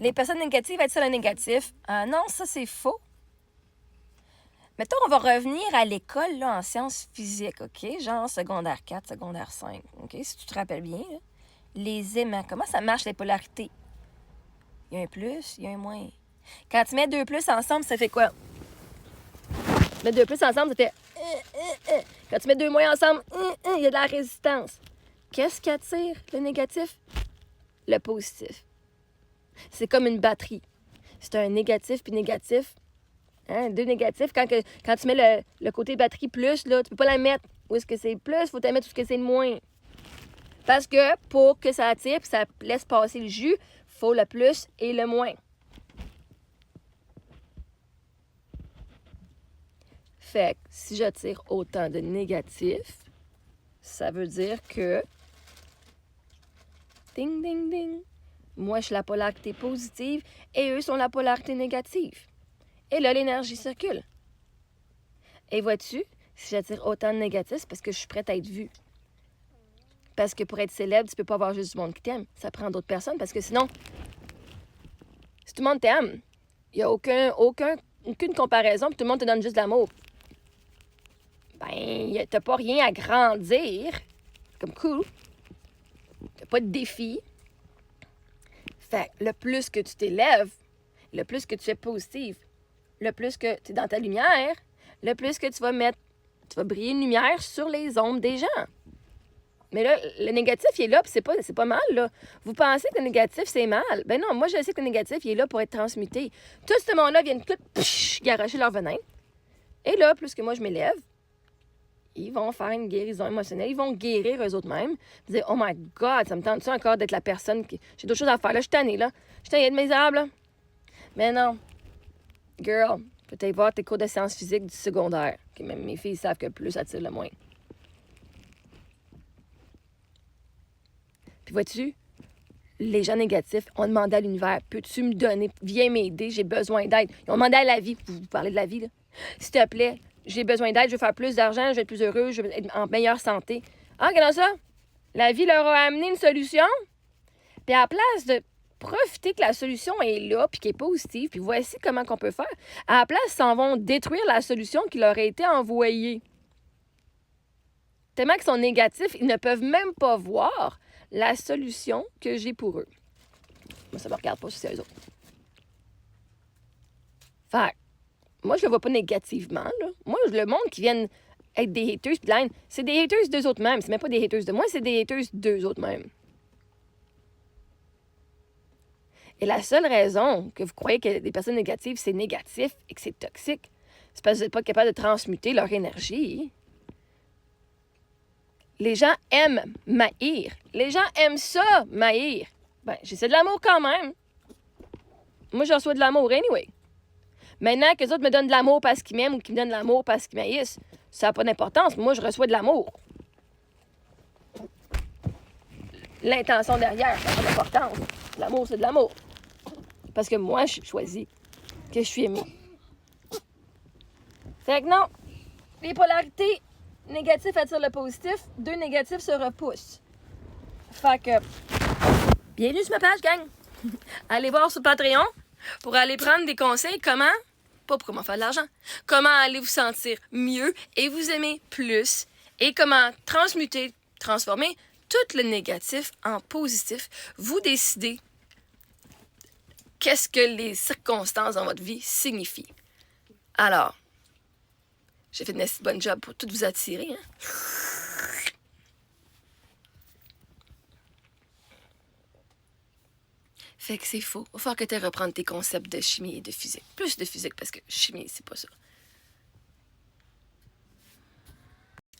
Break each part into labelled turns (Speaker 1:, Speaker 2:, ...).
Speaker 1: Les personnes négatives attirent le négatif. Non, ça, c'est faux. Mettons, on va revenir à l'école là, en sciences physiques, OK? Genre secondaire 4, secondaire 5, OK? Si tu te rappelles bien, là. Les aimants, comment ça marche, les polarités? Il y a un plus, il y a un moins. Quand tu mets deux plus ensemble, ça fait quoi? Mettre deux plus ensemble, ça fait... Quand tu mets deux moins ensemble, il y a de la résistance. Qu'est-ce qui attire le négatif? Le positif. C'est comme une batterie. C'est un négatif puis négatif. Hein? Deux négatifs. Quand tu mets le côté batterie plus, là, tu peux pas la mettre où est-ce que c'est plus, il faut la mettre où est-ce que c'est le moins. Parce que pour que ça attire et ça laisse passer le jus, il faut le plus et le moins. Fait que si j'attire autant de négatifs, ça veut dire que... Ding, ding, ding. Moi, je suis la polarité positive et eux sont la polarité négative. Et là, l'énergie circule. Et vois-tu, si j'attire autant de négatifs, c'est parce que je suis prête à être vue. Parce que pour être célèbre, tu peux pas avoir juste du monde qui t'aime. Ça prend d'autres personnes parce que sinon, si tout le monde t'aime, il n'y a aucune comparaison puis tout le monde te donne juste de l'amour. Ben, t'as pas rien à grandir. Comme cool. T'as pas de défi. Fait le plus que tu t'élèves, le plus que tu es positive, le plus que tu es dans ta lumière, le plus que tu vas briller une lumière sur les ombres des gens. Mais là, le négatif, il est là, puis c'est pas mal, là. Vous pensez que le négatif, c'est mal? Ben non, moi, je sais que le négatif, il est là pour être transmuté. Tout ce monde-là vient de garocher leur venin. Et là, plus que moi, je m'élève, ils vont faire une guérison émotionnelle. Ils vont guérir eux-mêmes. Dire, oh my God, ça me tente-tu encore d'être la personne qui... J'ai d'autres choses à faire, là. Je suis tannée, là. Je suis tannée de misérable, là. Mais non. Girl, peut-être voir tes cours de sciences physiques du secondaire. Okay, même mes filles savent que le plus attire le moins. Puis vois-tu, les gens négatifs ont demandé à l'univers, peux-tu me donner, viens m'aider, j'ai besoin d'aide. Ils ont demandé à la vie, vous parlez de la vie, là. S'il te plaît, j'ai besoin d'aide, je veux faire plus d'argent, je veux être plus heureux, je veux être en meilleure santé. Ah, regardez ça, la vie leur a amené une solution. Puis à la place de profiter que la solution est là, puis qu'elle est positive, puis voici comment qu'on peut faire, à la place, ils s'en vont détruire la solution qui leur a été envoyée. Tellement qu'ils sont négatifs, ils ne peuvent même pas voir la solution que j'ai pour eux. Moi, ça me regarde pas si c'est eux autres. Fait moi, je le vois pas négativement, là. Moi, le monde qui viennent être des haters pis de la haine, c'est des haters d'eux autres mêmes. C'est même pas des haters de moi, c'est des haters d'eux autres mêmes. Et la seule raison que vous croyez que des personnes négatives, c'est négatif et que c'est toxique, c'est parce que vous n'êtes pas capable de transmuter leur énergie. Les gens aiment m'haïr. Les gens aiment ça, m'haïr. Ben, j'essaie de l'amour quand même. Moi, je reçois de l'amour anyway. Maintenant que les autres me donnent de l'amour parce qu'ils m'aiment ou qu'ils me donnent de l'amour parce qu'ils m'haïssent, ça n'a pas d'importance. Moi, je reçois de l'amour. L'intention derrière, ça n'a pas d'importance. L'amour, c'est de l'amour. Parce que moi, je choisis que je suis aimée. Fait que non, les polarités, négatif attire le positif, deux négatifs se repoussent. Fait que, bienvenue sur ma page, gang. Allez voir sur Patreon pour aller prendre des conseils comment, pas pour comment faire de l'argent, comment aller vous sentir mieux et vous aimer plus et comment transmuter, transformer tout le négatif en positif. Vous décidez qu'est-ce que les circonstances dans votre vie signifient. Alors, j'ai fait une assez bonne job pour tout vous attirer, hein? Fait que c'est faux. Il va falloir que tu reprendre tes concepts de chimie et de physique. Plus de physique, parce que chimie, c'est pas ça.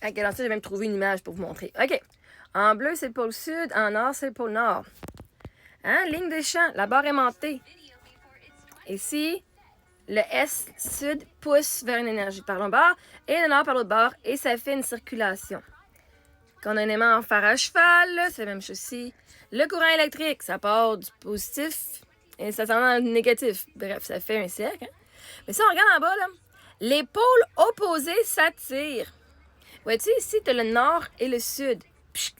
Speaker 1: Ok, alors ça, j'ai même trouvé une image pour vous montrer. OK. En bleu, c'est le pôle sud. En or, c'est le pôle nord. Hein? Ligne de champ. La barre aimantée. Ici, le S sud pousse vers une énergie par l'un bord et le nord par l'autre bord. Et ça fait une circulation. Quand on a un aimant en fer à cheval, c'est la même chose ici. Le courant électrique, ça part du positif et ça s'en va dans le négatif. Bref, ça fait un cercle. Hein? Mais si on regarde en bas, là, les pôles opposés s'attirent. Vois-tu, ici, tu as le nord et le sud.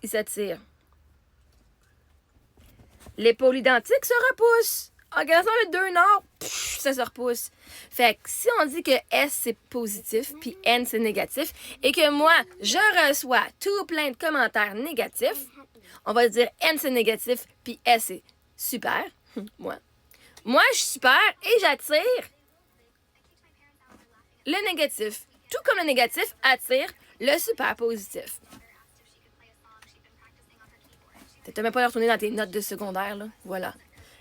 Speaker 1: Ils s'attirent. Les pôles identiques se repoussent. Organisation le 2 nord, ça se repousse. Fait que si on dit que S c'est positif, puis N c'est négatif, et que moi, je reçois tout plein de commentaires négatifs, on va dire N c'est négatif, puis S c'est super. Moi, je suis super et j'attire le négatif. Tout comme le négatif attire le super positif. T'as même pas retourné dans tes notes de secondaire, là. Voilà.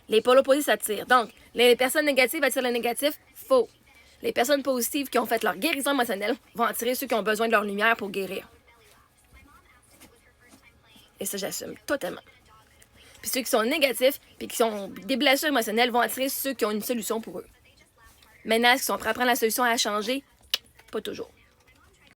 Speaker 1: Les pôles opposés s'attirent. Donc, les personnes négatives attirent le négatif. Faux. Les personnes positives qui ont fait leur guérison émotionnelle vont attirer ceux qui ont besoin de leur lumière pour guérir. Et ça, j'assume totalement. Puis ceux qui sont négatifs puis qui ont des blessures émotionnelles vont attirer ceux qui ont une solution pour eux. Maintenant, est-ce qu'ils sont prêts à prendre la solution à changer? Pas toujours.